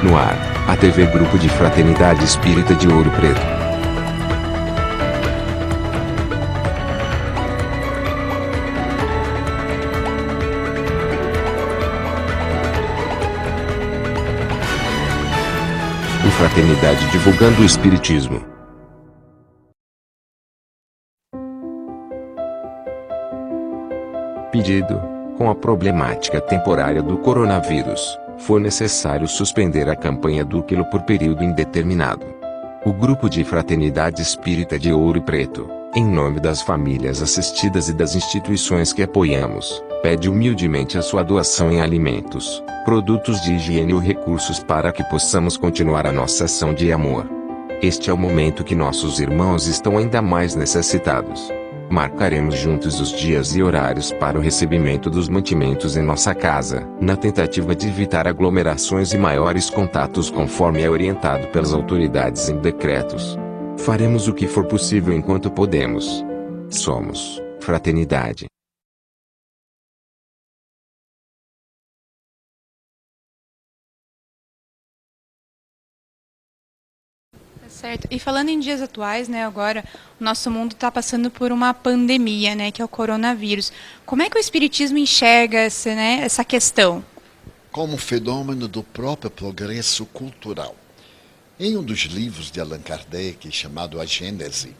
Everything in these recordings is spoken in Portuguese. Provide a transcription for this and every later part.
No ar, a TV Grupo de Fraternidade Espírita de Ouro Preto. O Fraternidade divulgando o Espiritismo. Pedido: com a problemática temporária do coronavírus, foi necessário suspender a campanha do quilo por período indeterminado. O Grupo de Fraternidade Espírita de Ouro Preto, em nome das famílias assistidas e das instituições que apoiamos, pede humildemente a sua doação em alimentos, produtos de higiene ou recursos para que possamos continuar a nossa ação de amor. Este é o momento que nossos irmãos estão ainda mais necessitados. Marcaremos juntos os dias e horários para o recebimento dos mantimentos em nossa casa, na tentativa de evitar aglomerações e maiores contatos conforme é orientado pelas autoridades em decretos. Faremos o que for possível enquanto podemos. Somos Fraternidade. Certo. E falando em dias atuais, né, agora o nosso mundo está passando por uma pandemia, né, que é o coronavírus. Como é que o Espiritismo enxerga essa questão? Como um fenômeno do próprio progresso cultural. Em um dos livros de Allan Kardec, chamado A Gênese,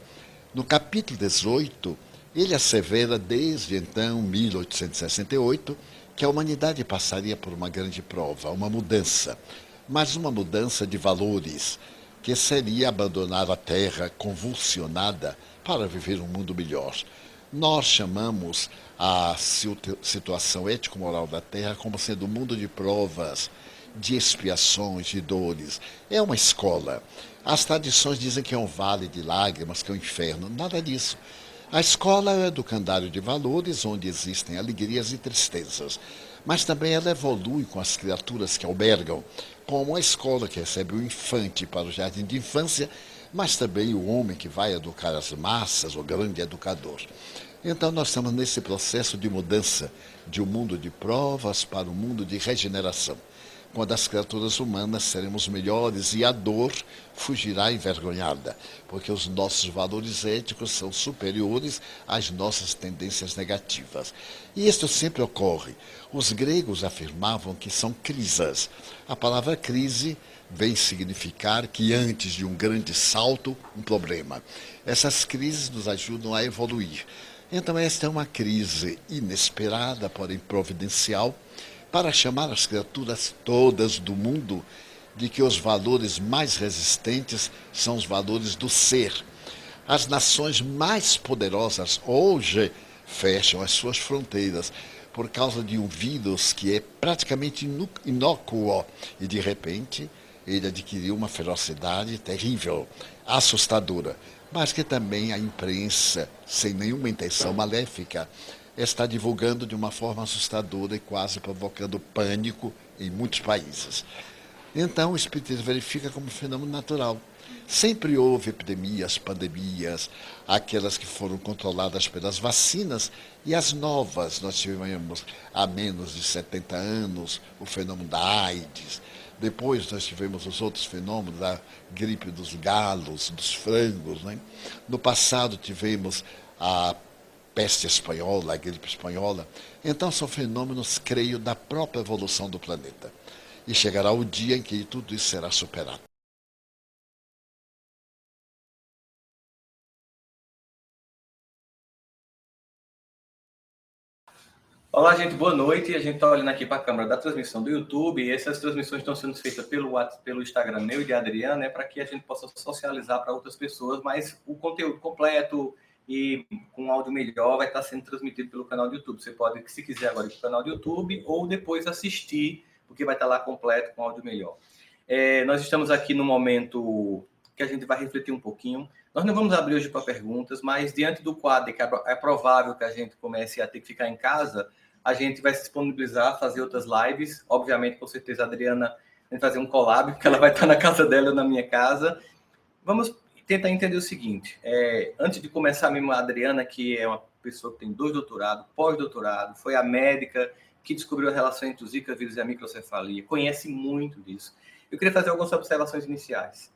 no capítulo 18, ele assevera desde então, 1868, que a humanidade passaria por uma grande prova, uma mudança, mas uma mudança de valores, que seria abandonar a Terra convulsionada para viver um mundo melhor. Nós chamamos a situação ético-moral da Terra como sendo um mundo de provas, de expiações, de dores. É uma escola. As tradições dizem que é um vale de lágrimas, que é um inferno. Nada disso. A escola é um educandário de valores, onde existem alegrias e tristezas. Mas também ela evolui com as criaturas que albergam, como a escola que recebe o infante para o jardim de infância, mas também o homem que vai educar as massas, o grande educador. Então nós estamos nesse processo de mudança de um mundo de provas para um mundo de regeneração, quando as criaturas humanas seremos melhores e a dor fugirá envergonhada, porque os nossos valores éticos são superiores às nossas tendências negativas. E isto sempre ocorre. Os gregos afirmavam que são crisas. A palavra crise vem significar que antes de um grande salto, um problema. Essas crises nos ajudam a evoluir. Então esta é uma crise inesperada, porém providencial, para chamar as criaturas todas do mundo de que os valores mais resistentes são os valores do ser. As nações mais poderosas hoje fecham as suas fronteiras por causa de um vírus que é praticamente inócuo e, de repente, ele adquiriu uma ferocidade terrível, assustadora, mas que também a imprensa, sem nenhuma intenção maléfica, está divulgando de uma forma assustadora e quase provocando pânico em muitos países. Então, o Espiritismo verifica como um fenômeno natural. Sempre houve epidemias, pandemias, aquelas que foram controladas pelas vacinas e as novas. Nós tivemos há menos de 70 anos o fenômeno da AIDS. Depois nós tivemos os outros fenômenos da gripe dos galos, dos frangos, né? No passado tivemos a peste espanhola, a gripe espanhola. Então são fenômenos, creio, da própria evolução do planeta. E chegará o dia em que tudo isso será superado. Olá, gente, boa noite. A gente está olhando aqui para a câmera da transmissão do YouTube e essas transmissões estão sendo feitas pelo Instagram meu e de Adriana, né, para que a gente possa socializar para outras pessoas, mas o conteúdo completo e com áudio melhor vai estar sendo transmitido pelo canal do YouTube. Você pode, se quiser, agora ir para o canal do YouTube ou depois assistir, porque vai estar lá completo com áudio melhor. Nós estamos aqui no momento que a gente vai refletir um pouquinho. Nós não vamos abrir hoje para perguntas, mas diante do quadro que é provável que a gente comece a ter que ficar em casa, a gente vai se disponibilizar a fazer outras lives. Obviamente, com certeza, a Adriana vai fazer um collab, porque ela vai estar na casa dela ou na minha casa. Vamos tentar entender o seguinte. Antes de começar mesmo, a Adriana, que é uma pessoa que tem 2 doutorados, pós-doutorado, foi a médica que descobriu a relação entre o Zika vírus e a microcefalia, conhece muito disso. Eu queria fazer algumas observações iniciais.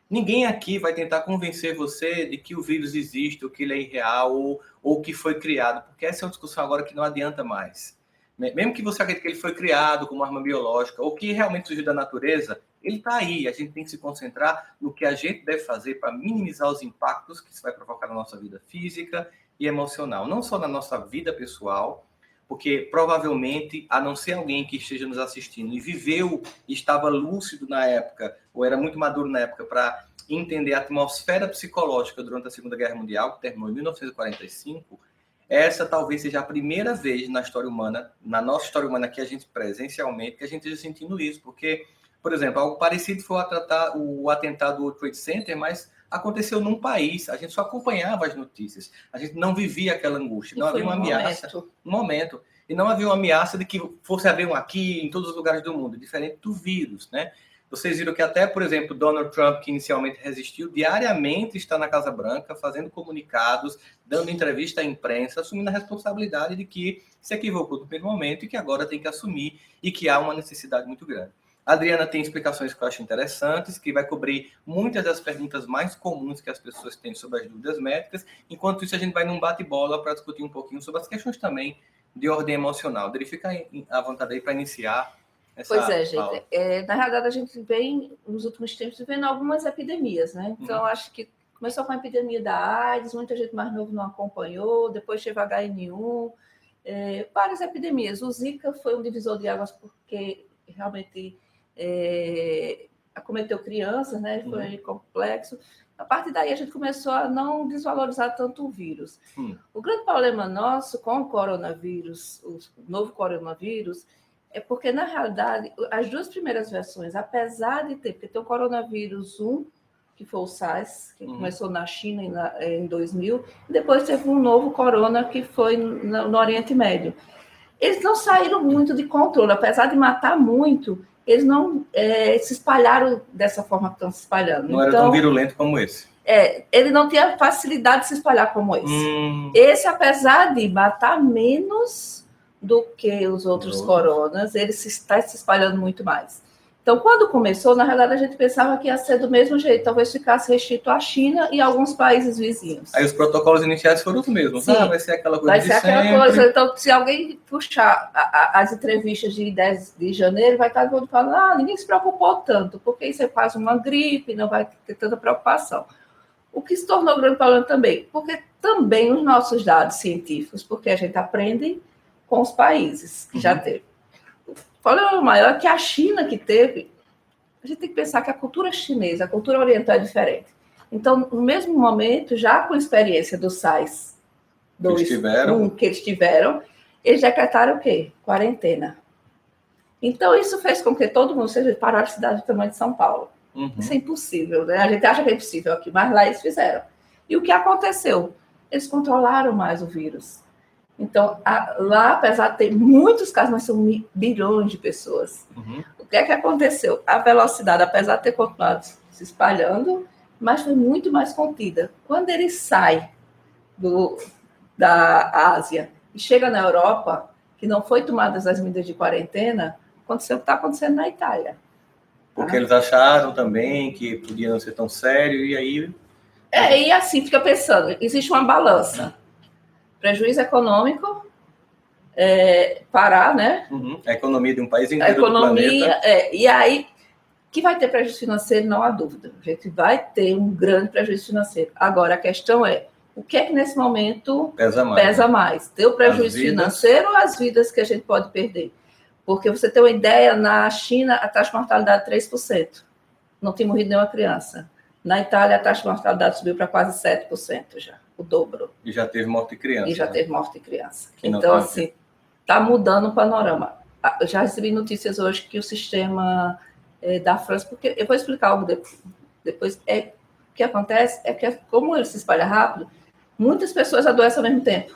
Ninguém aqui vai tentar convencer você de que o vírus existe, ou que ele é irreal, ou que foi criado, porque essa é uma discussão agora que não adianta mais. Mesmo que você acredite que ele foi criado como arma biológica, ou que realmente surgiu da natureza, ele está aí. A gente tem que se concentrar no que a gente deve fazer para minimizar os impactos que isso vai provocar na nossa vida física e emocional. Não só na nossa vida pessoal, porque provavelmente, a não ser alguém que esteja nos assistindo e viveu, estava lúcido na época, ou era muito maduro na época, para entender a atmosfera psicológica durante a Segunda Guerra Mundial, que terminou em 1945, essa talvez seja a primeira vez na história humana, na nossa história humana que a gente presencialmente, que a gente esteja sentindo isso, porque, por exemplo, algo parecido foi o atentado do World Trade Center, mas aconteceu num país, a gente só acompanhava as notícias, a gente não vivia aquela angústia, não havia uma ameaça, um momento, e não havia uma ameaça de que fosse haver um aqui em todos os lugares do mundo, diferente do vírus, né? Vocês viram que até, por exemplo, Donald Trump, que inicialmente resistiu, diariamente está na Casa Branca, fazendo comunicados, dando entrevista à imprensa, assumindo a responsabilidade de que se equivocou no primeiro momento e que agora tem que assumir e que há uma necessidade muito grande. A Adriana tem explicações que eu acho interessantes, que vai cobrir muitas das perguntas mais comuns que as pessoas têm sobre as dúvidas médicas. Enquanto isso, a gente vai num bate-bola para discutir um pouquinho sobre as questões também de ordem emocional. Adri, fica à vontade aí para iniciar essa Pois é, fala. gente. Na realidade, a gente vem, nos últimos tempos, vivendo algumas epidemias, né? Então, acho que começou com a epidemia da AIDS, muita gente mais nova não acompanhou, depois teve H1N1, várias epidemias. O Zika foi um divisor de águas porque realmente acometeu crianças, né? Foi complexo. A partir daí, a gente começou a não desvalorizar tanto o vírus. O grande problema nosso com o coronavírus, o novo coronavírus, é porque, na realidade, as duas primeiras versões, apesar de ter, porque tem o coronavírus 1, que foi o SARS, que começou na China em 2000, e depois teve um novo corona, que foi no Oriente Médio. Eles não saíram muito de controle, apesar de matar muito, eles não se espalharam dessa forma que estão se espalhando. Não era tão virulento como esse. Ele não tinha facilidade de se espalhar como esse. Esse, apesar de matar menos do que os outros coronas, ele está se espalhando muito mais. Então, quando começou, na realidade, a gente pensava que ia ser do mesmo jeito, talvez ficasse restrito à China e a alguns países vizinhos. Aí os protocolos iniciais foram os mesmos. Sim, vai ser aquela coisa vai ser aquela coisa. Então, se alguém puxar as entrevistas de 10 de janeiro, vai estar todo mundo falando, ninguém se preocupou tanto, porque isso é quase uma gripe, não vai ter tanta preocupação. O que se tornou grande problema também, porque também os nossos dados científicos, porque a gente aprende com os países que já teve. O problema maior é que a China que teve, a gente tem que pensar que a cultura chinesa, a cultura oriental é diferente. Então, no mesmo momento, já com a experiência do SARS 2, que eles tiveram, eles decretaram o quê? Quarentena. Então, isso fez com que todo mundo seja pararam a cidade do tamanho de São Paulo. Isso é impossível, né? A gente acha que é impossível aqui, mas lá eles fizeram. E o que aconteceu? Eles controlaram mais o vírus. Então, lá, apesar de ter muitos casos, mas são bilhões de pessoas. O que é que aconteceu? A velocidade, apesar de ter continuado se espalhando, mas foi muito mais contida. Quando ele sai da Ásia e chega na Europa, que não foi tomadas as medidas de quarentena, aconteceu o que está acontecendo na Itália. Porque eles acharam também que podia não ser tão sério, e aí... E assim, fica pensando, existe uma balança. Prejuízo econômico, parar, né? A economia de um país inteiro, a economia, do planeta. E aí, que vai ter prejuízo financeiro, não há dúvida. A gente vai ter um grande prejuízo financeiro. Agora, a questão é, o que é que nesse momento pesa mais? Ter o prejuízo financeiro ou as vidas que a gente pode perder? Porque você tem uma ideia, na China, a taxa de mortalidade é 3%. Não tem morrido nenhuma criança. Na Itália, a taxa de mortalidade subiu para quase 7% já. O dobro. E já teve morte de criança. Teve morte de criança. Então, assim, está mudando o panorama. Eu já recebi notícias hoje que o sistema da França, porque eu vou explicar algo depois. O que acontece é que, como ele se espalha rápido, muitas pessoas adoecem ao mesmo tempo.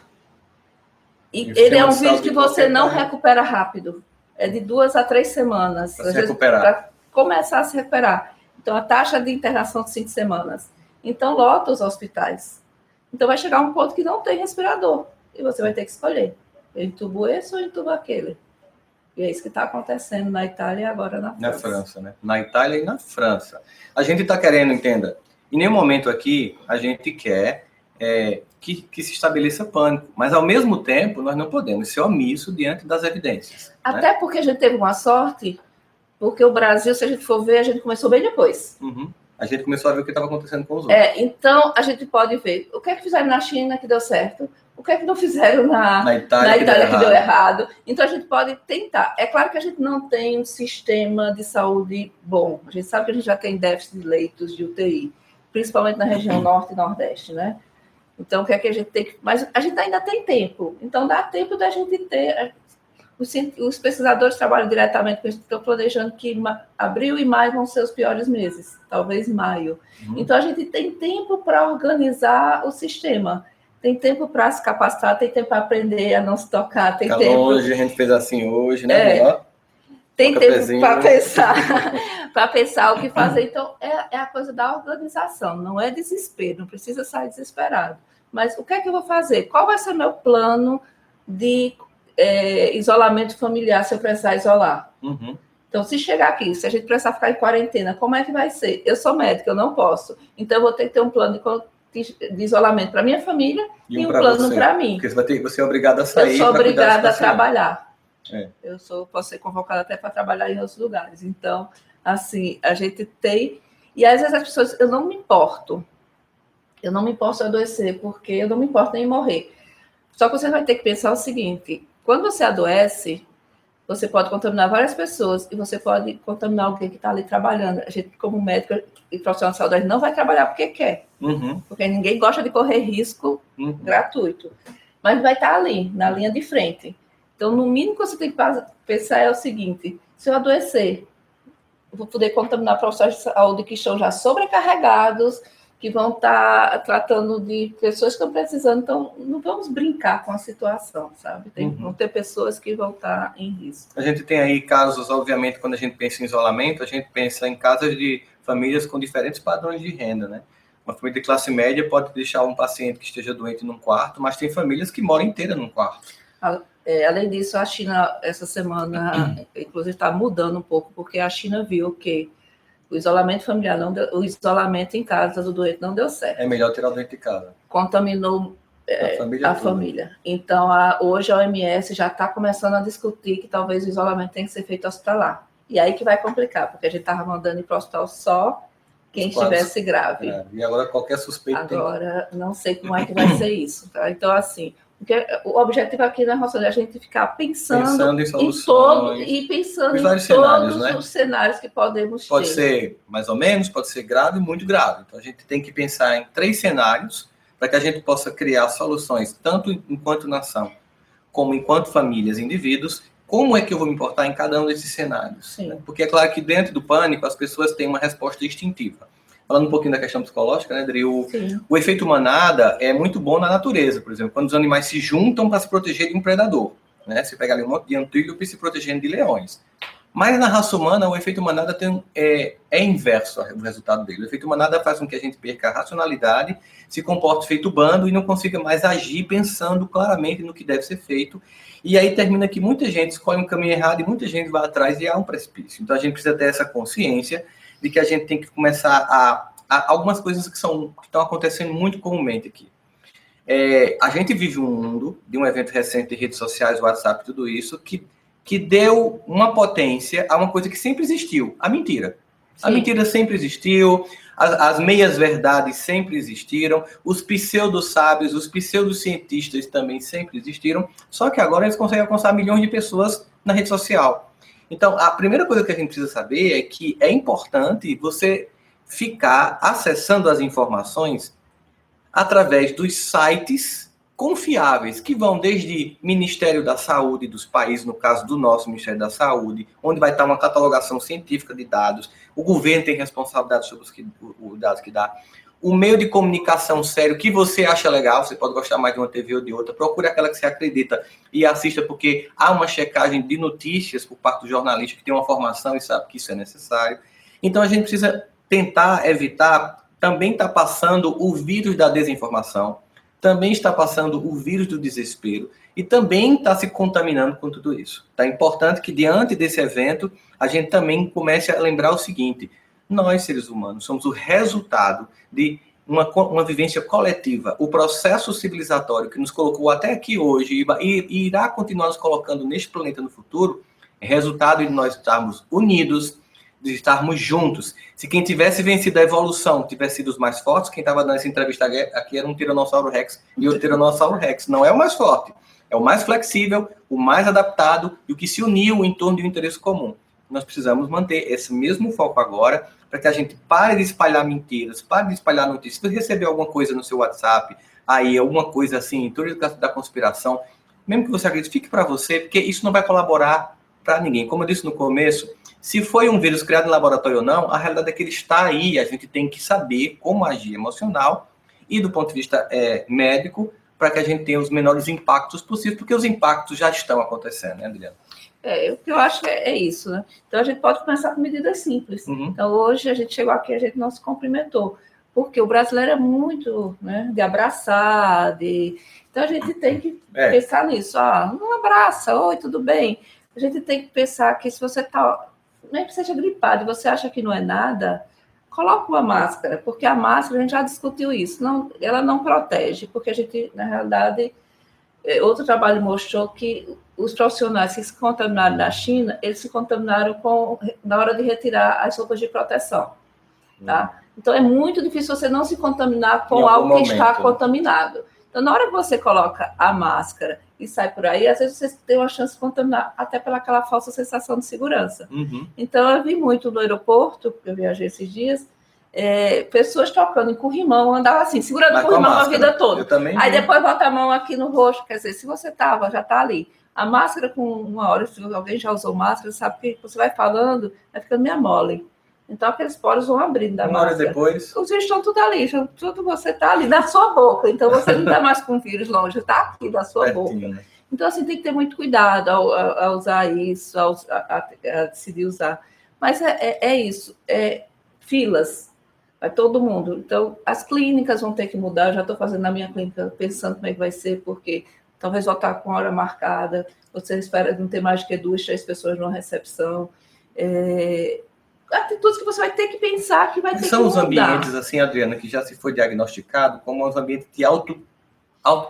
E ele é um vírus que você não recupera rápido. É de 2 a 3 semanas. Para começar a se recuperar. Então, a taxa de internação de 5 semanas. Então, lota os hospitais. Então, vai chegar um ponto que não tem respirador. E você vai ter que escolher. Eu entubo esse ou eu entubo aquele? E é isso que está acontecendo na Itália e agora na França. Na França, né? Na Itália e na França. A gente está querendo, entenda, em nenhum momento aqui a gente quer que se estabeleça pânico, mas ao mesmo tempo nós não podemos ser omissos diante das evidências. Até porque a gente teve uma sorte, porque o Brasil, se a gente for ver, a gente começou bem depois. Uhum. A gente começou a ver o que estava acontecendo com os outros. Então, a gente pode ver o que é que fizeram na China que deu certo, o que é que não fizeram na Itália que deu errado. Então, a gente pode tentar. É claro que a gente não tem um sistema de saúde bom. A gente sabe que a gente já tem déficit de leitos de UTI, principalmente na região norte e nordeste, né? Então, o que é que a gente tem que... Mas a gente ainda tem tempo. Então, dá tempo da gente ter... Os pesquisadores trabalham diretamente com isso, estão planejando que abril e maio vão ser os piores meses, talvez maio. Então, a gente tem tempo para organizar o sistema, tem tempo para se capacitar, tem tempo para aprender a não se tocar, tem tempo... Hoje a gente fez assim hoje, né? Tem tempo para pensar o que fazer. Então, é a coisa da organização, não é desespero, não precisa sair desesperado. Mas o que é que eu vou fazer? Qual vai ser o meu plano de isolamento familiar, se eu precisar isolar? Uhum. Então, se chegar aqui, se a gente precisar ficar em quarentena, como é que vai ser? Eu sou médica, eu não posso. Então, eu vou ter que ter um plano de isolamento para minha família e um plano para mim. Porque você é obrigada a sair. Eu sou obrigada a trabalhar. Posso ser convocada até para trabalhar em outros lugares. Então, assim, a gente tem... E às vezes as pessoas... Eu não me importo de adoecer, porque eu não me importo nem morrer. Só que você vai ter que pensar o seguinte: quando você adoece, você pode contaminar várias pessoas e você pode contaminar alguém que está ali trabalhando. A gente, como médico e profissional de saúde, a gente não vai trabalhar porque quer. Uhum. Porque ninguém gosta de correr risco gratuito. Mas vai estar ali, na linha de frente. Então, no mínimo que você tem que pensar é o seguinte: se eu adoecer, eu vou poder contaminar profissionais de saúde que estão já sobrecarregados, que vão estar tratando de pessoas que estão precisando. Então, não vamos brincar com a situação, sabe? Vão ter pessoas que vão estar em risco. A gente tem aí casos, obviamente, quando a gente pensa em isolamento, a gente pensa em casas de famílias com diferentes padrões de renda, né? Uma família de classe média pode deixar um paciente que esteja doente num quarto, mas tem famílias que moram inteira num quarto. Além disso, a China, essa semana, inclusive, está mudando um pouco, porque a China viu que o isolamento familiar o isolamento em casa do doente não deu certo. É melhor tirar o doente de casa. Contaminou a família. Então, hoje a OMS já está começando a discutir que talvez o isolamento tenha que ser feito hospitalar. E aí que vai complicar, porque a gente estava mandando ir para o hospital só quem estivesse grave. E agora qualquer suspeito não sei como é que vai ser isso. Tá? Então, assim, o objetivo aqui na Roçana é a gente ficar pensando em soluções, e pensando em vários todos cenários, né? Os cenários que podemos ter. Pode ser mais ou menos, pode ser grave e muito grave. Então, a gente tem que pensar em 3 cenários para que a gente possa criar soluções, tanto enquanto nação, como enquanto famílias e indivíduos. Como é que eu vou me importar em cada um desses cenários? Né? Porque é claro que dentro do pânico as pessoas têm uma resposta instintiva. Falando um pouquinho da questão psicológica, né, Dri? O efeito manada é muito bom na natureza, por exemplo, quando os animais se juntam para se proteger de um predador. Né? Você pega ali um monte de antílope se protegendo de leões. Mas na raça humana, o efeito manada é inverso o resultado dele. O efeito manada faz com que a gente perca a racionalidade, se comporte feito bando e não consiga mais agir pensando claramente no que deve ser feito. E aí termina que muita gente escolhe um caminho errado e muita gente vai atrás e há um precipício. Então a gente precisa ter essa consciência de que a gente tem que começar a algumas coisas que estão acontecendo muito comumente aqui. A gente vive um mundo de um evento recente de redes sociais, WhatsApp, tudo isso, que deu uma potência a uma coisa que sempre existiu, a mentira. Sim. A mentira sempre existiu, as meias-verdades sempre existiram, os pseudo-sábios, os pseudo-cientistas também sempre existiram, só que agora eles conseguem alcançar milhões de pessoas na rede social. Então, a primeira coisa que a gente precisa saber é que é importante você ficar acessando as informações através dos sites confiáveis, que vão desde Ministério da Saúde dos países, no caso do nosso Ministério da Saúde, onde vai estar uma catalogação científica de dados, o governo tem responsabilidade sobre os dados que dá, o meio de comunicação sério que você acha legal, você pode gostar mais de uma TV ou de outra, procure aquela que você acredita e assista, porque há uma checagem de notícias por parte do jornalista que tem uma formação e sabe que isso é necessário. Então a gente precisa tentar evitar também estar passando o vírus da desinformação, também está passando o vírus do desespero e também está se contaminando com tudo isso. Tá importante que, diante desse evento, a gente também comece a lembrar o seguinte: nós, seres humanos, somos o resultado de uma vivência coletiva. O processo civilizatório que nos colocou até aqui hoje e irá continuar nos colocando neste planeta no futuro é resultado de nós estarmos unidos, de estarmos juntos. Se quem tivesse vencido a evolução tivesse sido os mais fortes, quem estava dando essa entrevista aqui era um Tiranossauro Rex, e o Tiranossauro Rex não é o mais forte, é o mais flexível, o mais adaptado e o que se uniu em torno de um interesse comum. Nós precisamos manter esse mesmo foco agora, para que a gente pare de espalhar mentiras, pare de espalhar notícias. Se você receber alguma coisa no seu WhatsApp, aí alguma coisa assim, teoria da conspiração, mesmo que você acredite, fique para você, porque isso não vai colaborar para ninguém. Como eu disse no começo, se foi um vírus criado em laboratório ou não, a realidade é que ele está aí. A gente tem que saber como agir emocional e do ponto de vista médico, para que a gente tenha os menores impactos possíveis, porque os impactos já estão acontecendo, né, Adriana? O que eu acho é isso, né? Então, a gente pode começar com medidas simples. Então, hoje, a gente chegou aqui, a gente não se cumprimentou, porque o brasileiro é muito, né, de abraçar, Então, a gente tem que pensar nisso. Um abraça, oi, tudo bem? A gente tem que pensar que se você está, nem que seja gripado, e você acha que não é nada, coloca uma máscara, porque a máscara, a gente já discutiu isso, ela não protege, porque a gente, na realidade, outro trabalho mostrou que os profissionais que se contaminaram na China, eles se contaminaram na hora de retirar as roupas de proteção, tá? Então, é muito difícil você não se contaminar com algo que está contaminado. Então, na hora que você coloca a máscara e sai por aí, às vezes você tem uma chance de contaminar até pelaquela falsa sensação de segurança. Então, eu vi muito no aeroporto, porque eu viajei esses dias, pessoas tocando em corrimão, andava assim, segurando o corrimão a vida toda. Aí depois bota a mão aqui no rosto, quer dizer, se você já está ali. A máscara, com uma hora, se alguém já usou máscara, sabe que você vai falando, vai ficando meio mole. Então, aqueles poros vão abrindo da máscara. Uma hora depois... Os vírus estão tudo ali, tudo você está ali, na sua boca. Então, você não está mais com o vírus longe, está aqui, na sua boca. Né? Então, assim, tem que ter muito cuidado ao usar isso, a decidir usar. Mas é isso, filas, vai todo mundo. Então, as clínicas vão ter que mudar. Eu já estou fazendo na minha clínica, pensando como é que vai ser, porque talvez voltar com hora marcada, você espera não ter mais do que 2, 3 pessoas numa recepção. Atitudes que você vai ter que pensar que vai ter que mudar. São os ambientes, assim, Adriana, que já se foi diagnosticado como os ambientes de alto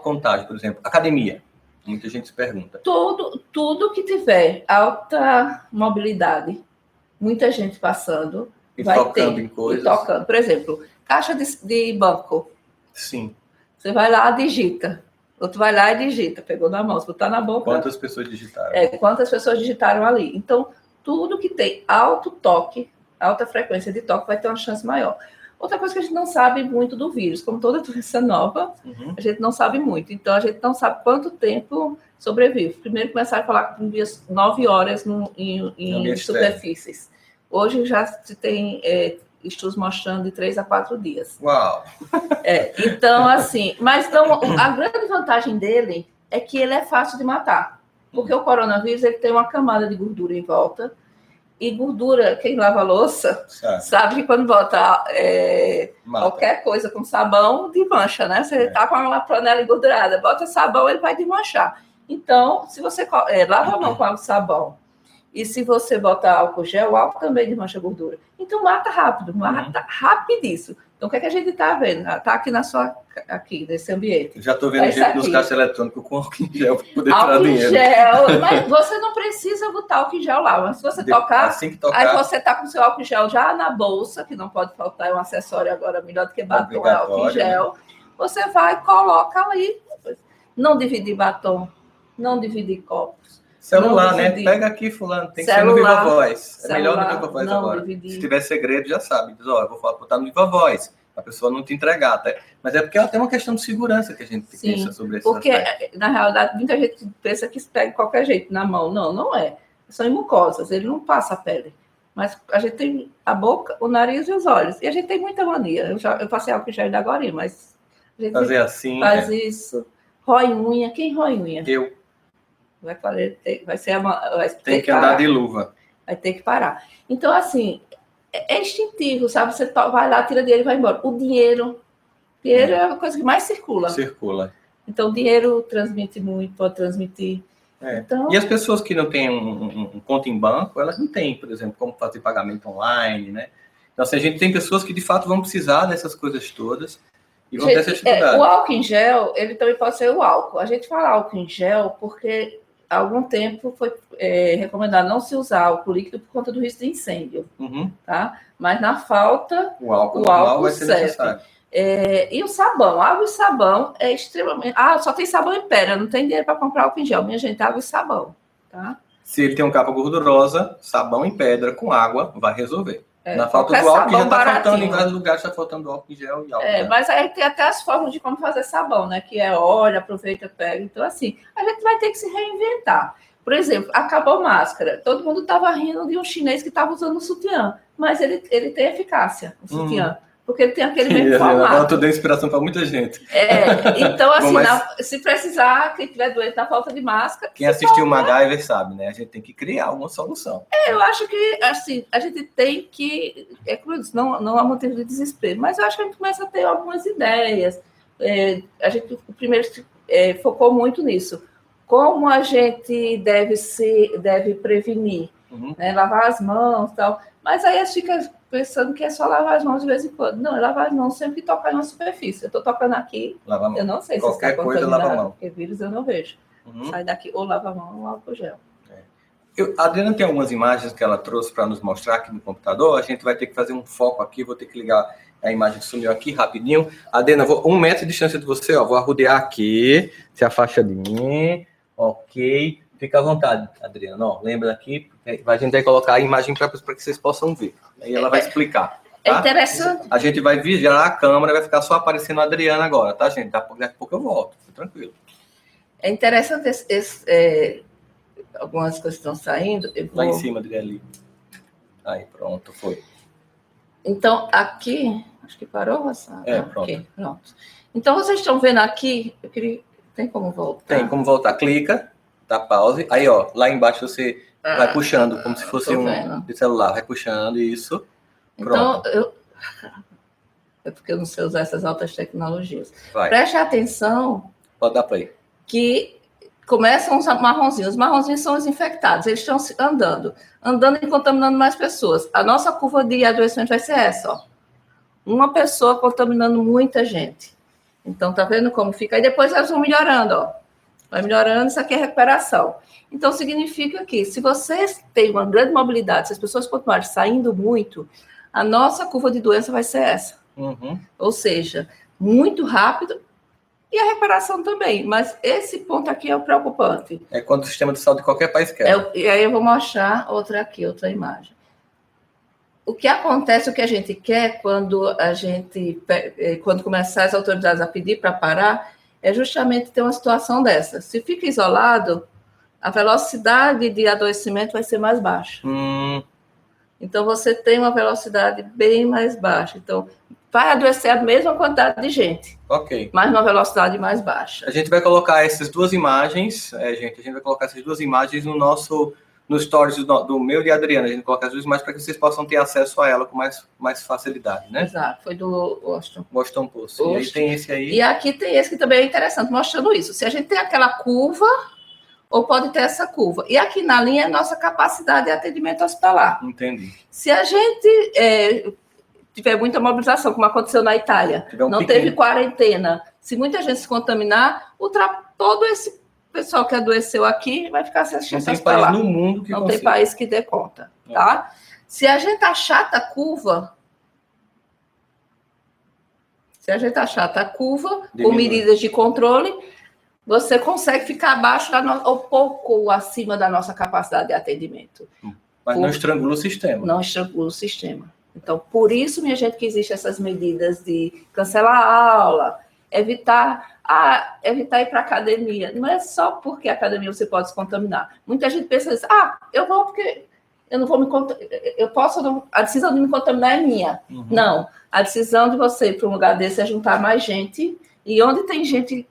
contágio, por exemplo, academia. Muita gente se pergunta. Tudo que tiver alta mobilidade, muita gente passando, e vai tocando ter. Em coisas. E tocando. Por exemplo, caixa de banco. Sim. Você vai lá, digita. Outro vai lá e digita. Pegou na mão, se botar na boca. Quantas pessoas digitaram? Quantas pessoas digitaram ali. Então, tudo que tem alto toque, alta frequência de toque, vai ter uma chance maior. Outra coisa que a gente não sabe muito do vírus, como toda doença nova, a gente não sabe muito. Então, a gente não sabe quanto tempo sobrevive. Primeiro começaram a falar com 9 horas em superfícies. Hoje já se tem estudos mostrando de 3 a 4 dias. Uau! Então, assim, mas então, a grande vantagem dele é que ele é fácil de matar. Porque o coronavírus, ele tem uma camada de gordura em volta. E gordura, quem lava a louça, sabe que quando bota qualquer coisa com sabão, desmancha, né? Você está com uma panela engordurada, bota sabão, ele vai desmanchar. Então, se você lava a mão com água e sabão, e se você botar álcool gel, o álcool também desmancha gordura. Então, mata rápido, mata rapidíssimo. Então, o que é que a gente está vendo? Está aqui aqui, nesse ambiente. Já estou vendo gente nos caixas eletrônicos com álcool em gel para poder tirar dinheiro. Álcool em gel, mas você não precisa botar álcool em gel lá. Mas se você tocar, assim que tocar, aí você está com seu álcool em gel já na bolsa, que não pode faltar, é um acessório agora melhor do que batom, é álcool em gel. Né? Você vai, coloca ali. Não dividir batom, não dividir copos. Celular, né? Pega aqui, fulano. Tem que ser no Viva Voz. É melhor no Viva Voz agora. Dividir. Se tiver segredo, já sabe. Diz, eu vou botar no Viva Voz. A pessoa não te entregar. Tá? Mas é porque ela tem uma questão de segurança que a gente pensa sobre isso. Porque, na realidade, muita gente pensa que se pega de qualquer jeito na mão. Não, não é. São mucosas, ele não passa a pele. Mas a gente tem a boca, o nariz e os olhos. E a gente tem muita mania. Eu passei álcool gel ainda agora, mas a gente fazer assim, faz isso. Rói unha. Quem rói unha? Eu. Tem que andar de luva. Vai ter que parar. Então, assim, é instintivo, sabe? Você vai lá, tira dinheiro e vai embora. O dinheiro Dinheiro é a coisa que mais circula. Circula. Então, dinheiro transmite muito, pode transmitir. Então, e as pessoas que não têm um conta em banco, elas não têm, por exemplo, como fazer pagamento online, né? Então, assim, a gente tem pessoas que, de fato, vão precisar dessas coisas todas e vão ter essa dificuldade. O álcool em gel, ele também pode ser o álcool. A gente fala álcool em gel porque há algum tempo foi recomendado não se usar álcool líquido por conta do risco de incêndio, tá? Mas na falta, o álcool vai ser serve. necessário. E o sabão, água e sabão é extremamente... só tem sabão em pedra, não tem dinheiro para comprar álcool em gel. Minha gente, água e sabão, tá? Se ele tem uma capa gordurosa, sabão em pedra com água vai resolver. Na falta do álcool, que já está faltando em vários lugares, está faltando álcool em gel e álcool. Mas aí tem até as formas de como fazer sabão, né? Que é óleo, aproveita, pega. Então, assim, a gente vai ter que se reinventar. Por exemplo, acabou máscara. Todo mundo estava rindo de um chinês que estava usando um sutiã. Mas ele tem eficácia, o sutiã. Porque ele tem aquele mesmo formato. Deu inspiração para muita gente. Então, assim, se precisar, quem tiver doente na falta de máscara... Quem assistiu o MacGyver sabe, né? A gente tem que criar uma solução. Eu acho que, assim, a gente tem que... como eu disse, não há motivo de desespero, mas eu acho que a gente começa a ter algumas ideias. A gente, primeiro, focou muito nisso. Como a gente deve prevenir, né? Lavar as mãos e tal. Mas aí a gente fica pensando que é só lavar as mãos de vez em quando. Não, é lavar as mãos sempre que tocar em uma superfície. Eu estou tocando aqui, lava a mão. Eu não sei se qualquer está coisa lava a mão. Porque vírus eu não vejo. Sai daqui ou lava a mão ou álcool gel. A Adriana tem algumas imagens que ela trouxe para nos mostrar aqui no computador. A gente vai ter que fazer um foco aqui. Vou ter que ligar a imagem que sumiu aqui rapidinho. Adriana, 1 metro de distância de você. Vou arrodear aqui. Se afasta de mim. Ok. Fica à vontade, Adriana. Lembra aqui. A gente vai colocar a imagem para que vocês possam ver. Aí ela vai explicar. Tá? É interessante. A gente vai vigiar a câmera. Vai ficar só aparecendo a Adriana agora, tá, gente? Daqui a pouco eu volto. Fique tranquilo. É interessante algumas coisas estão saindo. Lá em cima dele ali. Aí, pronto, foi. Então, aqui... Acho que parou, Rossana? Pronto. Okay, pronto. Então, vocês estão vendo aqui... Tem como voltar? Tem como voltar. Clica, dá pause. Aí, lá embaixo você vai puxando, como se fosse de celular. Vai puxando, isso. Pronto. Então, é porque eu não sei usar essas altas tecnologias. Vai. Preste atenção... Pode dar play. Que começam os marronzinhos. Os marronzinhos são os infectados. Eles estão andando e contaminando mais pessoas. A nossa curva de adoecimento vai ser essa, ó. Uma pessoa contaminando muita gente. Então, tá vendo como fica? E depois elas vão melhorando, ó. Vai melhorando, isso aqui é recuperação. Então, significa que se vocês têm uma grande mobilidade, se as pessoas continuarem saindo muito, a nossa curva de doença vai ser essa. Ou seja, muito rápido. E a recuperação também, mas esse ponto aqui é o preocupante. É quando o sistema de saúde de qualquer país quer. E aí eu vou mostrar outra imagem. O que acontece, o que a gente quer quando começar as autoridades a pedir para parar, é justamente ter uma situação dessa. Se fica isolado, a velocidade de adoecimento vai ser mais baixa. Então, você tem uma velocidade bem mais baixa. Então, vai adoecer a mesma quantidade de gente. Ok. Mas numa velocidade mais baixa. A gente vai colocar essas duas imagens, no stories do meu e de Adriana. A gente coloca as duas imagens para que vocês possam ter acesso a ela com mais facilidade, né? Exato, foi do Washington Post. E aí tem esse aí. E aqui tem esse que também é interessante, mostrando isso. Se a gente tem aquela curva, ou pode ter essa curva. E aqui na linha é a nossa capacidade de atendimento hospitalar. Entendi. Se a gente tiver muita mobilização, como aconteceu na Itália, teve quarentena, se muita gente se contaminar, todo esse pessoal que adoeceu aqui vai ficar sem assistência hospitalar. Não tem país no mundo que não tem país que dê conta, tá? Se a gente achata a curva, com medidas de controle, você consegue ficar abaixo ou pouco acima da nossa capacidade de atendimento. Mas não estrangula o sistema. Não estrangula o sistema. Então, por isso, minha gente, que existem essas medidas de cancelar a aula, evitar ir para a academia. Não é só porque a academia você pode se contaminar. Muita gente pensa assim, eu vou porque eu não vou me contaminar. A decisão de me contaminar é minha. Não, a decisão de você ir para um lugar desse é juntar mais gente, e onde tem gente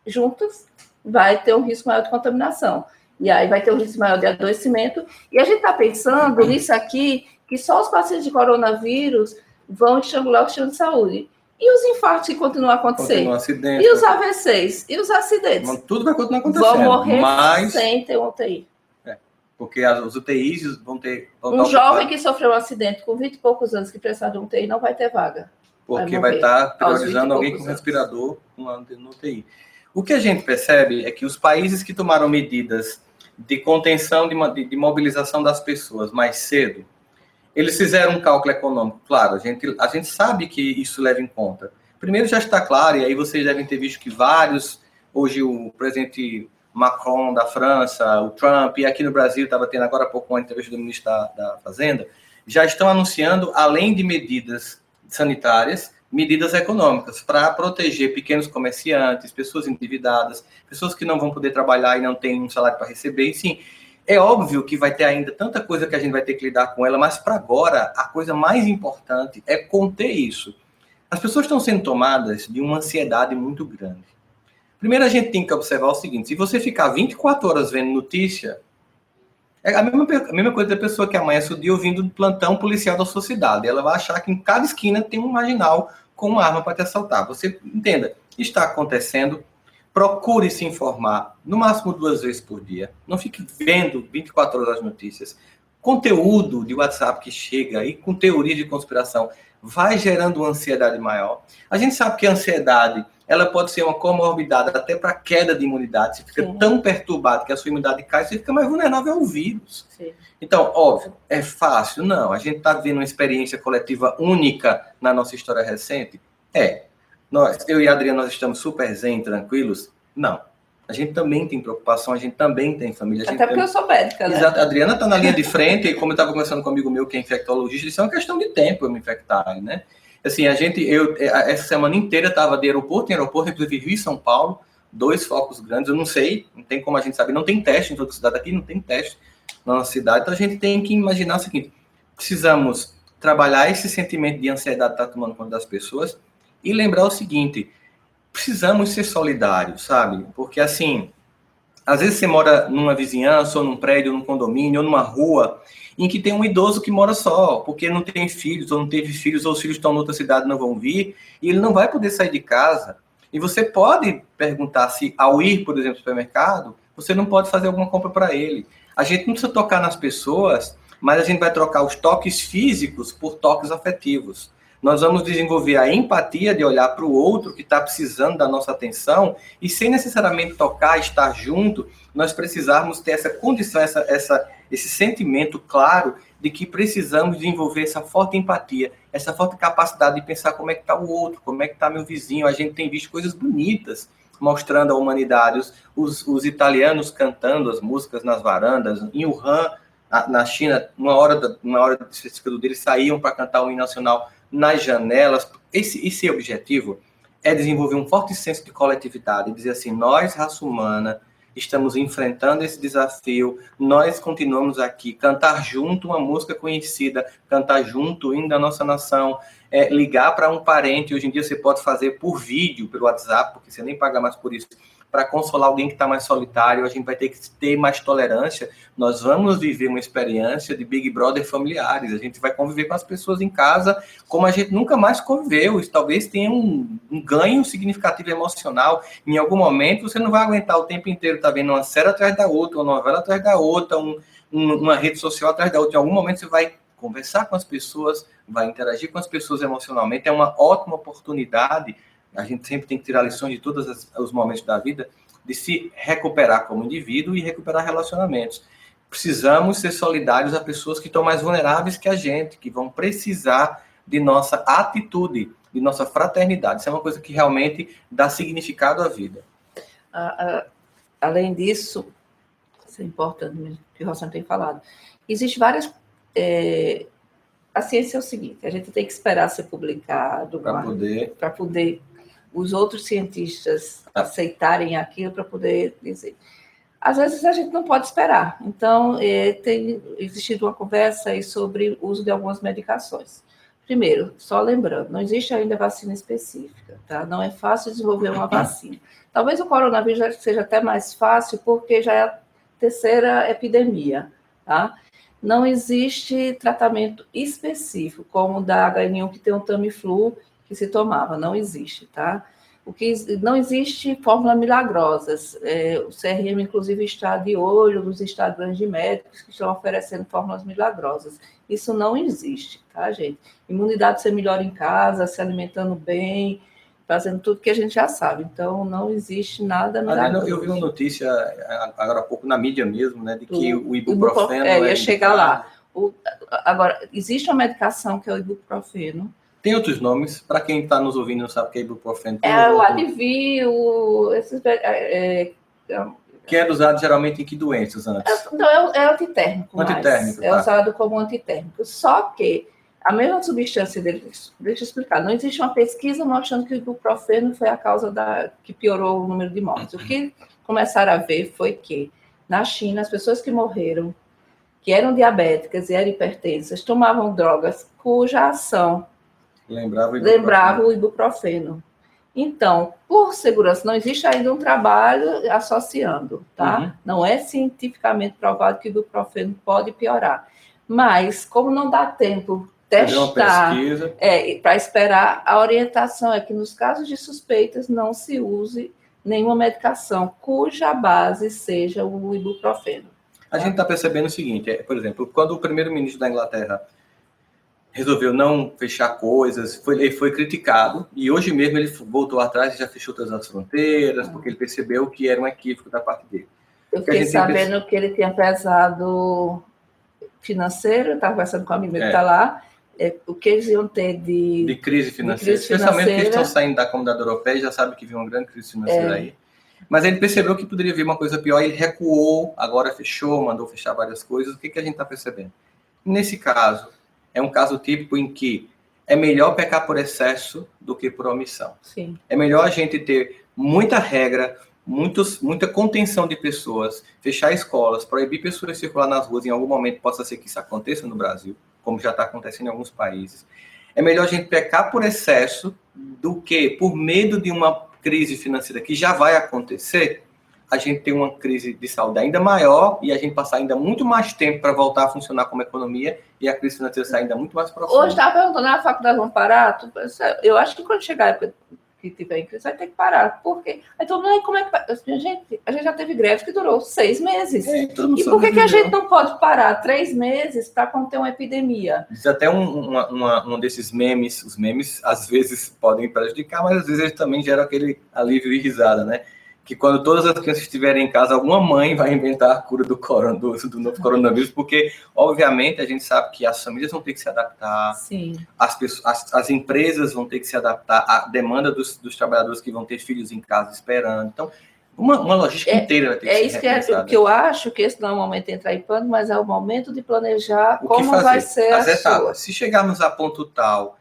juntas, vai ter um risco maior de contaminação. E aí vai ter um risco maior de adoecimento. E a gente está pensando nisso aqui, que só os pacientes de coronavírus vão estrangular o sistema de saúde. E os infartos que continuam a acontecer? Continua acidente. E os AVCs? E os acidentes? Tudo vai continuar acontecendo. Vão morrer mas... sem ter UTI. Porque os UTIs vão ter... Um jovem que sofreu um acidente com 20 e poucos anos que precisar de um UTI não vai ter vaga. Porque vai estar priorizando alguém com respirador no UTI. O que a gente percebe é que os países que tomaram medidas de contenção, de mobilização das pessoas mais cedo, eles fizeram um cálculo econômico. Claro, a gente sabe que isso leva em conta. Primeiro já está claro, e aí vocês devem ter visto que hoje o presidente Macron da França, o Trump, e aqui no Brasil estava tendo agora há pouco uma entrevista do ministro da Fazenda, já estão anunciando, além de medidas sanitárias, medidas econômicas para proteger pequenos comerciantes, pessoas endividadas, pessoas que não vão poder trabalhar e não têm um salário para receber. Sim, é óbvio que vai ter ainda tanta coisa que a gente vai ter que lidar com ela, mas para agora, a coisa mais importante é conter isso. As pessoas estão sendo tomadas de uma ansiedade muito grande. Primeiro, a gente tem que observar o seguinte: se você ficar 24 horas vendo notícia, é a mesma coisa da pessoa que amanhece o dia ouvindo o plantão policial da sua cidade. Ela vai achar que em cada esquina tem um marginal com uma arma para te assaltar. Você entenda, está acontecendo, procure se informar, no máximo 2 vezes por dia. Não fique vendo 24 horas as notícias. Conteúdo de WhatsApp que chega e com teoria de conspiração vai gerando uma ansiedade maior. A gente sabe que a ansiedade ela pode ser uma comorbidade até para queda de imunidade. Você fica tão perturbado que a sua imunidade cai, você fica mais vulnerável ao vírus. Sim. Então, óbvio, é fácil? Não. A gente está vendo uma experiência coletiva única na nossa história recente? Eu e a Adriana, nós estamos super zen, tranquilos? Não. A gente também tem preocupação, a gente também tem família. Até porque eu sou médica, né? Exato. A Adriana está na linha de frente, e como eu estava conversando com um amigo meu que é infectologista, isso é uma questão de tempo eu me infectar, né? Assim, essa semana inteira estava de aeroporto em aeroporto, inclusive Rio e São Paulo, 2 focos grandes, eu não sei, não tem como a gente saber, não tem teste em toda a cidade aqui, não tem teste na nossa cidade, então a gente tem que imaginar o seguinte: precisamos trabalhar esse sentimento de ansiedade que está tomando conta das pessoas e lembrar o seguinte: precisamos ser solidários, sabe? Porque, assim, às vezes você mora numa vizinhança, ou num prédio, ou num condomínio, ou numa rua, em que tem um idoso que mora só, porque não tem filhos, ou não teve filhos, ou os filhos estão em outra cidade e não vão vir, e ele não vai poder sair de casa. E você pode perguntar se, ao ir, por exemplo, ao supermercado, você não pode fazer alguma compra para ele. A gente não precisa tocar nas pessoas, mas a gente vai trocar os toques físicos por toques afetivos. Nós vamos desenvolver a empatia de olhar para o outro que está precisando da nossa atenção e, sem necessariamente tocar, estar junto, nós precisarmos ter essa condição, esse sentimento claro de que precisamos desenvolver essa forte empatia, essa forte capacidade de pensar como é que está o outro, como é que está meu vizinho. A gente tem visto coisas bonitas mostrando a humanidade, os italianos cantando as músicas nas varandas, em Wuhan, na China, uma hora específica do deles, saíam para cantar o hino nacional nas janelas. Esse objetivo é desenvolver um forte senso de coletividade, dizer assim: nós, raça humana, estamos enfrentando esse desafio, nós continuamos aqui, cantar junto uma música conhecida, cantar junto o hino da nossa nação, ligar para um parente. Hoje em dia você pode fazer por vídeo, pelo WhatsApp, porque você nem paga mais por isso, para consolar alguém que está mais solitário. A gente vai ter que ter mais tolerância. Nós vamos viver uma experiência de Big Brother familiares. A gente vai conviver com as pessoas em casa como a gente nunca mais conviveu. Isso talvez tenha um ganho significativo emocional. Em algum momento, você não vai aguentar o tempo inteiro estar vendo uma série atrás da outra, uma novela atrás da outra, uma rede social atrás da outra. Em algum momento, você vai conversar com as pessoas, vai interagir com as pessoas emocionalmente. É uma ótima oportunidade. A gente sempre tem que tirar lições de todos os momentos da vida, de se recuperar como indivíduo e recuperar relacionamentos. Precisamos ser solidários a pessoas que estão mais vulneráveis que a gente, que vão precisar de nossa atitude, de nossa fraternidade. Isso é uma coisa que realmente dá significado à vida. Além disso, isso é importante, que o Rosana tem falado, existem várias... a ciência é o seguinte: a gente tem que esperar ser publicado para poder os outros cientistas aceitarem aquilo, para poder dizer. Às vezes a gente não pode esperar. Então, tem existido uma conversa aí sobre o uso de algumas medicações. Primeiro, só lembrando, não existe ainda vacina específica, tá? Não é fácil desenvolver uma vacina. Talvez o coronavírus seja até mais fácil, porque já é a 3ª epidemia, tá? Não existe tratamento específico, como o da H1N1, que tem um Tamiflu, que se tomava, não existe, tá? Não existe fórmula milagrosas. O CRM, inclusive, está de olho nos Instagrams de médicos que estão oferecendo fórmulas milagrosas. Isso não existe, tá, gente? Imunidade você melhora em casa, se alimentando bem, fazendo tudo que a gente já sabe. Então, não existe nada milagroso. Eu vi uma notícia agora há pouco na mídia mesmo, né, de que o ibuprofeno ia chegar lá. Agora, existe uma medicação que é o ibuprofeno. Tem outros nomes, para quem está nos ouvindo não sabe o que é ibuprofeno. O Advil, que é usado geralmente em que doenças antes? É antitérmico. Antitérmico, É usado como antitérmico. Só que a mesma substância dele, deixa eu explicar, não existe uma pesquisa mostrando que o ibuprofeno foi a causa que piorou o número de mortes. O que começaram a ver foi que, na China, as pessoas que morreram, que eram diabéticas e eram hipertensas, tomavam drogas cuja ação lembrava o ibuprofeno. Então, por segurança, não existe ainda um trabalho associando, tá? Uhum. Não é cientificamente provado que o ibuprofeno pode piorar. Mas, como não dá tempo testar, para esperar, a orientação é que nos casos de suspeitas não se use nenhuma medicação cuja base seja o ibuprofeno. A gente está percebendo o seguinte, por exemplo, quando o primeiro-ministro da Inglaterra resolveu não fechar coisas, ele foi criticado, e hoje mesmo ele voltou atrás e já fechou todas as fronteiras, porque ele percebeu que era um equívoco da parte dele. Eu fiquei sabendo que ele tinha pesado financeiro, eu estava conversando com a amiga que está lá, o que eles iam ter de crise financeira, especialmente porque eles estão saindo da Comunidade Europeia, já sabe que vem uma grande crise financeira aí. Mas ele percebeu que poderia vir uma coisa pior, ele recuou, agora fechou, mandou fechar várias coisas. O que a gente está percebendo? Nesse caso, é um caso típico em que é melhor pecar por excesso do que por omissão. Sim. É melhor a gente ter muita regra, muita contenção de pessoas, fechar escolas, proibir pessoas de circular nas ruas. Em algum momento possa ser que isso aconteça no Brasil, como já está acontecendo em alguns países. É melhor a gente pecar por excesso do que por medo de uma crise financeira que já vai acontecer, a gente ter uma crise de saúde ainda maior e a gente passar ainda muito mais tempo para voltar a funcionar como economia e a crise financeira sair ainda muito mais profunda. Hoje estava perguntando, na faculdade vão parar? Eu acho que quando chegar a época que tiver em crise, vai ter que parar. Por quê? Aí todo mundo, como é que vai? A gente já teve greve que durou 6 meses. E por que a gente não pode parar 3 meses para conter uma epidemia? Diz até um desses memes, os memes às vezes podem prejudicar, mas às vezes eles também geram aquele alívio e risada, né? Que quando todas as crianças estiverem em casa, alguma mãe vai inventar a cura do novo coronavírus, porque, obviamente, a gente sabe que as famílias vão ter que se adaptar, sim, as empresas vão ter que se adaptar à demanda dos trabalhadores que vão ter filhos em casa esperando. Então, uma logística inteira vai ter que ser repensada. É isso que eu acho, que esse não é o momento de entrar em pânico, mas é o momento de planejar como vai ser as etapas. Se chegarmos a ponto tal,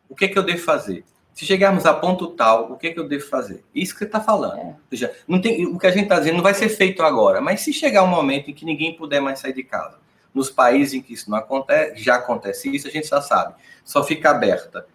o que eu devo fazer? Se chegarmos a ponto tal, o que eu devo fazer? Isso que você está falando. Ou seja, não tem, o que a gente está dizendo não vai ser feito agora, mas se chegar um momento em que ninguém puder mais sair de casa, nos países em que isso não acontece, já acontece isso, a gente já sabe. Só fica aberta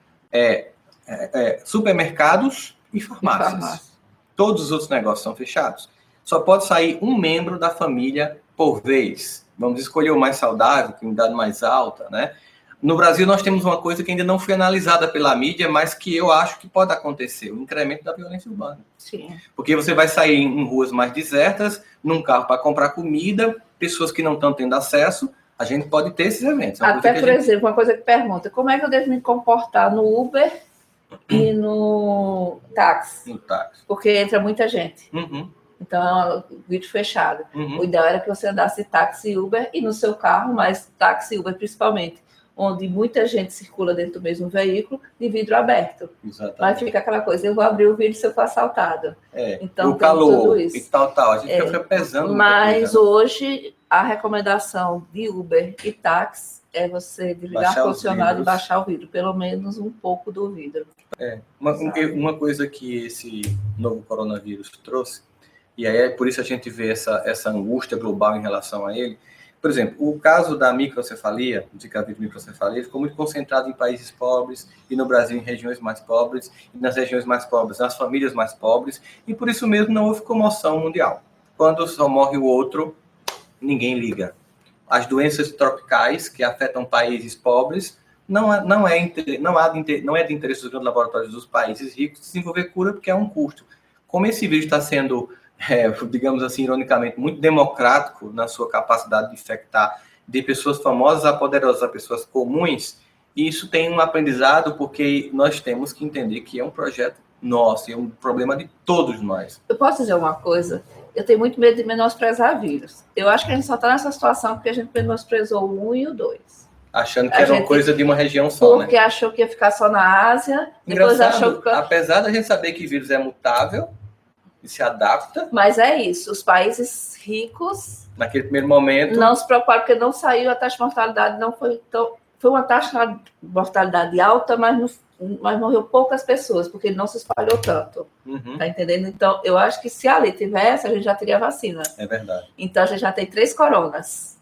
supermercados e farmácias. Todos os outros negócios são fechados. Só pode sair um membro da família por vez. Vamos escolher o mais saudável, com idade mais alta, né? No Brasil, nós temos uma coisa que ainda não foi analisada pela mídia, mas que eu acho que pode acontecer, o incremento da violência urbana. Sim. Porque você vai sair em ruas mais desertas, num carro para comprar comida, pessoas que não estão tendo acesso, a gente pode ter esses eventos. Até, por exemplo, uma coisa que pergunta, como é que eu devo me comportar no Uber e no táxi? No táxi. Porque entra muita gente. Uhum. Então, é um vídeo fechado. Uhum. O ideal era que você andasse táxi e Uber e no seu carro, mas táxi e Uber principalmente, onde muita gente circula dentro do mesmo veículo, de vidro aberto. Exatamente. Mas fica aquela coisa, eu vou abrir o vidro se eu for assaltado. Então, o calor tudo isso. E tal. A gente fica pesando. Mas hoje, a recomendação de Uber e táxi é você desligar o ar-condicionado e baixar o vidro, pelo menos um pouco do vidro. Uma coisa que esse novo coronavírus trouxe, e aí é por isso a gente vê essa angústia global em relação a ele. Por exemplo, o caso da microcefalia, de microcefalia, ficou muito concentrado em países pobres e no Brasil em regiões mais pobres, e nas regiões mais pobres, nas famílias mais pobres, e por isso mesmo não houve comoção mundial. Quando só morre o outro, ninguém liga. As doenças tropicais que afetam países pobres, não é de interesse dos grandes laboratórios dos países ricos desenvolver cura, porque é um custo. Como esse vírus está sendo, digamos assim, ironicamente, muito democrático na sua capacidade de infectar de pessoas famosas a poderosas, a pessoas comuns, isso tem um aprendizado, porque nós temos que entender que é um projeto nosso, é um problema de todos nós. Eu posso dizer uma coisa? Eu tenho muito medo de menosprezar vírus. Eu acho que a gente só está nessa situação porque a gente menosprezou o 1 e o 2. Achando que era uma coisa de uma região só, porque achou que ia ficar só na Ásia, depois achou que... Apesar da gente saber que vírus é mutável e se adapta... Mas é isso, os países ricos... Naquele primeiro momento... Não se preocuparam, porque não saiu, a taxa de mortalidade não foi tão... Foi uma taxa de mortalidade alta, mas morreu poucas pessoas, porque ele não se espalhou tanto. Tá entendendo? Então, eu acho que se ali tivesse, a gente já teria vacina. É verdade. Então, a gente já tem 3 coronas.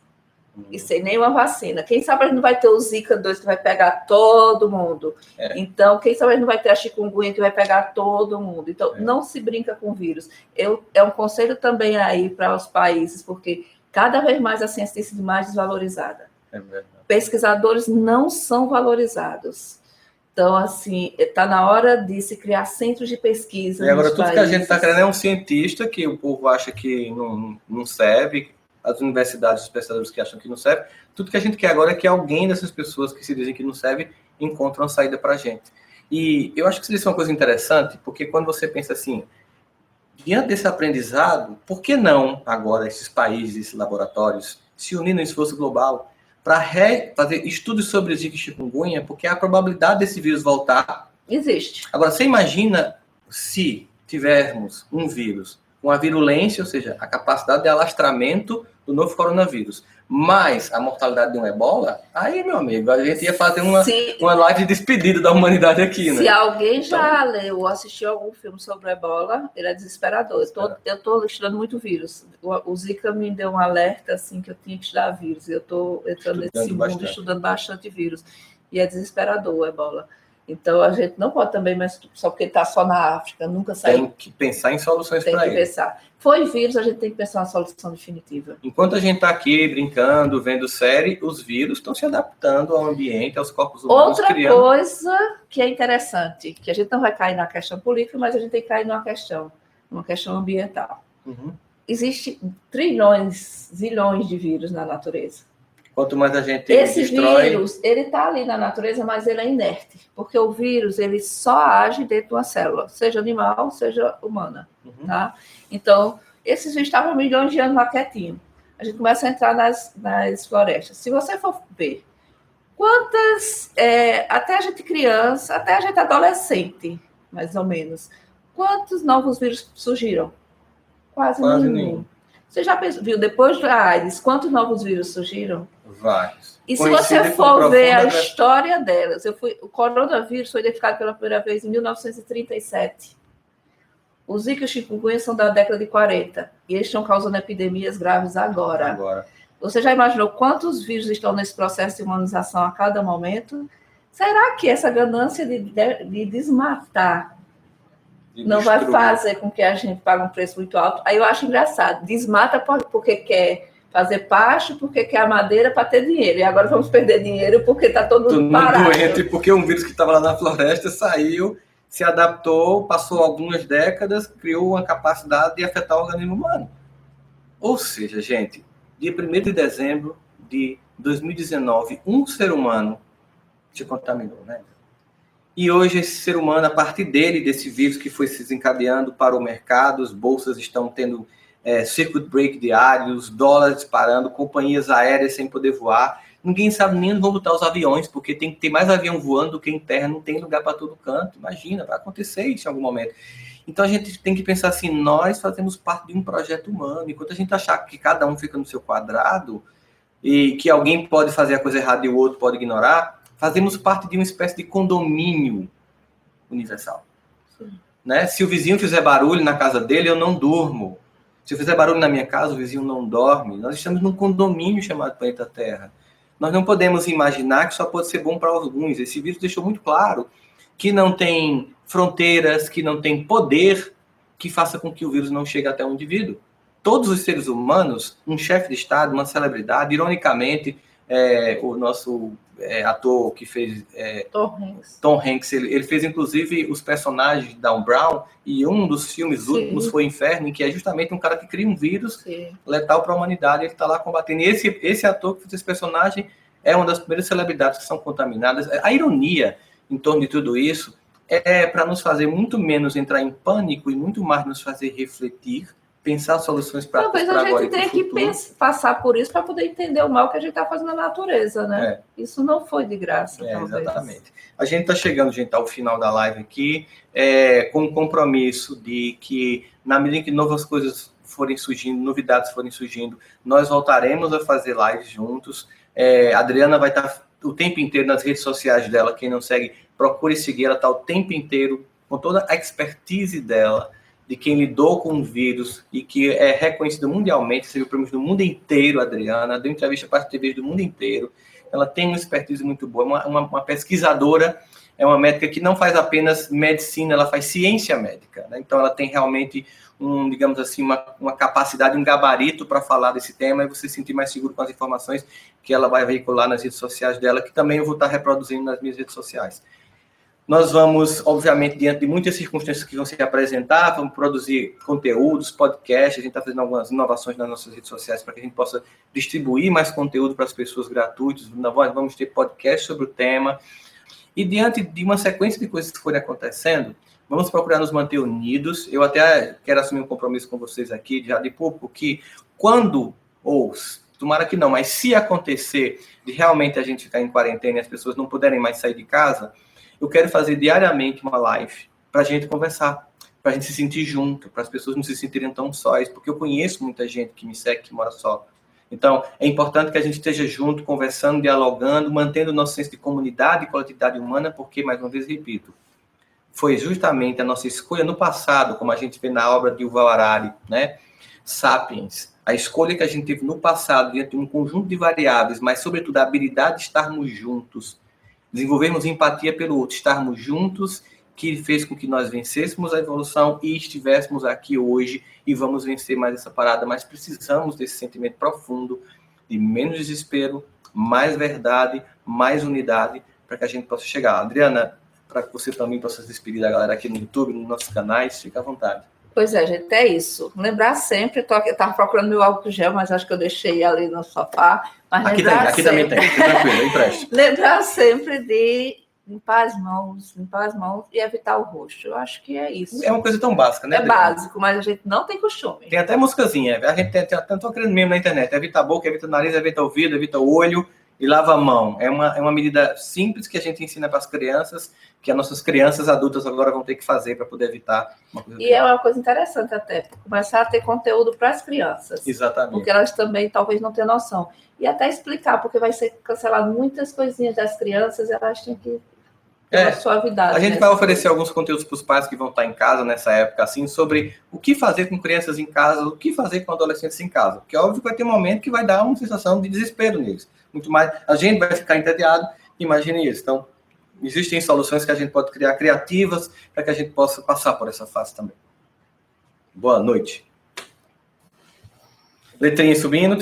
E sem nenhuma vacina. Quem sabe a gente não vai ter o Zika 2 que vai pegar todo mundo. Então, quem sabe a gente não vai ter a chikungunya que vai pegar todo mundo. Então, não se brinca com vírus. É um conselho também aí para os países, porque cada vez mais a ciência tem sido mais desvalorizada. É verdade. Pesquisadores não são valorizados. Então, assim, está na hora de se criar centros de pesquisa. E agora, tudo que a gente está querendo é um cientista que o povo acha que não serve, as universidades, os pesquisadores que acham que não serve. Tudo que a gente quer agora é que alguém dessas pessoas que se dizem que não serve encontre uma saída para a gente. E eu acho que isso é uma coisa interessante, porque quando você pensa assim, diante desse aprendizado, por que não agora esses países, esses laboratórios, se unir no esforço global para fazer estudos sobre Zika e chikungunya, porque a probabilidade desse vírus voltar... Existe. Agora, você imagina se tivermos um vírus com a virulência, ou seja, a capacidade de alastramento do novo coronavírus, mais a mortalidade de um ebola, aí, meu amigo, a gente ia fazer uma live de despedida da humanidade aqui, né? Se alguém já leu ou assistiu algum filme sobre o ebola, ele é desesperador. Eu estou estudando muito vírus. O Zika me deu um alerta, assim, que eu tinha que estudar vírus. Eu estou entrando nesse mundo estudando bastante vírus. E é desesperador o ebola. Então, a gente não pode também, mas só porque está só na África, nunca saiu. Tem que pensar em soluções para ele. Tem que pensar. Foi vírus, a gente tem que pensar uma solução definitiva. Enquanto a gente está aqui brincando, vendo série, os vírus estão se adaptando ao ambiente, aos corpos humanos. Outra coisa que é interessante, que a gente não vai cair na questão política, mas a gente tem que cair numa questão ambiental. Existem trilhões, zilhões de vírus na natureza. Quanto mais a gente destrói... vírus, ele está ali na natureza, mas ele é inerte. Porque o vírus, ele só age dentro de uma célula, seja animal, seja humana. Tá? Então, esses vírus estavam milhões de anos lá quietinho. A gente começa a entrar nas florestas. Se você for ver, quantas, até a gente criança, até a gente adolescente, mais ou menos, quantos novos vírus surgiram? Quase nenhum. Você já viu, depois da AIDS, quantos novos vírus surgiram? Vários. E se você for ver a história delas, o coronavírus foi identificado pela primeira vez em 1937. Os Zika e o chikungunya são da década de 40. E eles estão causando epidemias graves agora. Você já imaginou quantos vírus estão nesse processo de humanização a cada momento? Será que essa ganância de desmatar não vai fazer com que a gente pague um preço muito alto? Aí eu acho engraçado. Desmata porque quer fazer pasto, porque quer a madeira para ter dinheiro. E agora vamos perder dinheiro porque está todo mundo parado. Doente, porque um vírus que estava lá na floresta saiu, se adaptou, passou algumas décadas, criou uma capacidade de afetar o organismo humano. Ou seja, gente, dia 1º de dezembro de 2019, um ser humano se contaminou, né? E hoje esse ser humano, a partir desse vírus que foi se desencadeando para o mercado, as bolsas estão tendo circuit break diários, dólares disparando, companhias aéreas sem poder voar. Ninguém sabe nem onde vão botar os aviões, porque tem que ter mais avião voando do que em terra, não tem lugar para todo canto. Imagina, vai acontecer isso em algum momento. Então a gente tem que pensar assim, nós fazemos parte de um projeto humano. Enquanto a gente achar que cada um fica no seu quadrado e que alguém pode fazer a coisa errada e o outro pode ignorar, fazemos parte de uma espécie de condomínio universal. Né? Se o vizinho fizer barulho na casa dele, eu não durmo. Se eu fizer barulho na minha casa, o vizinho não dorme. Nós estamos num condomínio chamado planeta Terra. Nós não podemos imaginar que só pode ser bom para alguns. Esse vírus deixou muito claro que não tem fronteiras, que não tem poder que faça com que o vírus não chegue até o indivíduo. Todos os seres humanos, um chefe de Estado, uma celebridade, ironicamente, o nosso ator que fez Tom Hanks. Tom Hanks, ele fez inclusive os personagens de Dan Brown, e um dos filmes últimos foi Inferno, em que é justamente um cara que cria um vírus letal para a humanidade, ele está lá combatendo. E esse ator que fez esse personagem é uma das primeiras celebridades que são contaminadas. A ironia em torno de tudo isso é para nos fazer muito menos entrar em pânico e muito mais nos fazer refletir, pensar soluções práticas para agora e para o futuro. Talvez a gente tenha que passar por isso para poder entender o mal que a gente está fazendo na natureza, né? Isso não foi de graça, talvez. Exatamente. A gente está chegando, gente, ao final da live aqui, com o compromisso de que, na medida que novas coisas forem surgindo, novidades forem surgindo, nós voltaremos a fazer lives juntos. A Adriana vai estar o tempo inteiro nas redes sociais dela. Quem não segue, procure seguir. Ela está o tempo inteiro com toda a expertise dela, de quem lidou com o vírus e que é reconhecida mundialmente, recebeu prêmios do mundo inteiro, Adriana, deu entrevista para as TVs do mundo inteiro. Ela tem uma expertise muito boa, uma pesquisadora, é uma médica que não faz apenas medicina, ela faz ciência médica, né? Então ela tem realmente digamos assim, uma capacidade, um gabarito para falar desse tema, e você se sentir mais seguro com as informações que ela vai veicular nas redes sociais dela, que também eu vou estar reproduzindo nas minhas redes sociais. Nós vamos, obviamente, diante de muitas circunstâncias que vão se apresentar, vamos produzir conteúdos, podcasts, a gente está fazendo algumas inovações nas nossas redes sociais para que a gente possa distribuir mais conteúdo para as pessoas gratuitos, vamos ter podcasts sobre o tema, e diante de uma sequência de coisas que forem acontecendo, vamos procurar nos manter unidos. Eu até quero assumir um compromisso com vocês aqui, já de público, que quando, ou tomara que não, mas se acontecer de realmente a gente ficar em quarentena e as pessoas não puderem mais sair de casa, eu quero fazer diariamente uma live para a gente conversar, para a gente se sentir junto, para as pessoas não se sentirem tão sós, porque eu conheço muita gente que me segue, que mora só. Então, é importante que a gente esteja junto, conversando, dialogando, mantendo o nosso senso de comunidade e coletividade humana, porque, mais uma vez, repito, foi justamente a nossa escolha no passado, como a gente vê na obra de Yuval Harari, né? Sapiens, a escolha que a gente teve no passado, diante de um conjunto de variáveis, mas, sobretudo, a habilidade de estarmos juntos, desenvolvermos empatia pelo outro, estarmos juntos, que fez com que nós vencêssemos a evolução e estivéssemos aqui hoje e vamos vencer mais essa parada, mas precisamos desse sentimento profundo de menos desespero, mais verdade, mais unidade, para que a gente possa chegar. Adriana, para que você também possa se despedir da galera aqui no YouTube, nos nossos canais, fica à vontade. Pois é, gente, é isso. Lembrar sempre, eu estava procurando meu álcool gel, mas acho que eu deixei ali no sofá. Mas aqui também tem, fica tranquilo, eu empresto. Lembrar sempre de limpar as mãos e evitar o rosto. Eu acho que é isso. É uma coisa tão básica, né? É básico, mas a gente não tem costume. Tem até músicazinha, a gente estou querendo mesmo na internet, evita a boca, evita o nariz, evita o ouvido, evita o olho e lava a mão. É uma medida simples que a gente ensina para as crianças, que as nossas crianças adultas agora vão ter que fazer para poder evitar uma coisa. E é uma coisa interessante até, começar a ter conteúdo para as crianças. Exatamente. Porque elas também talvez não tenham noção. E até explicar, porque vai ser cancelado muitas coisinhas das crianças, elas têm que ter uma suavidade. A gente vai oferecer alguns conteúdos para os pais que vão estar em casa nessa época, assim, sobre o que fazer com crianças em casa, o que fazer com adolescentes em casa. Porque é óbvio que vai ter um momento que vai dar uma sensação de desespero neles. Muito mais, a gente vai ficar entediado, imagine isso. Então, existem soluções que a gente pode criar criativas para que a gente possa passar por essa fase também. Boa noite. Letrinha subindo.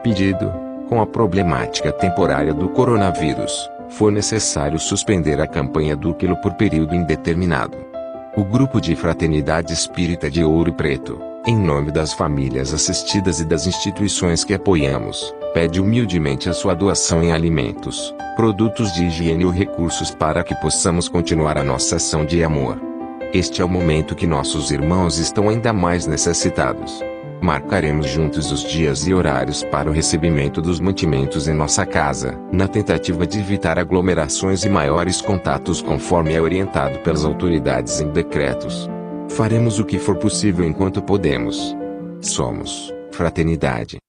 Pedido: com a problemática temporária do coronavírus, foi necessário suspender a campanha do quilo por período indeterminado. O Grupo de Fraternidade Espírita de Ouro Preto, em nome das famílias assistidas e das instituições que apoiamos, pede humildemente a sua doação em alimentos, produtos de higiene ou recursos para que possamos continuar a nossa ação de amor. Este é o momento que nossos irmãos estão ainda mais necessitados. Marcaremos juntos os dias e horários para o recebimento dos mantimentos em nossa casa, na tentativa de evitar aglomerações e maiores contatos conforme é orientado pelas autoridades em decretos. Faremos o que for possível enquanto podemos. Somos Fraternidade.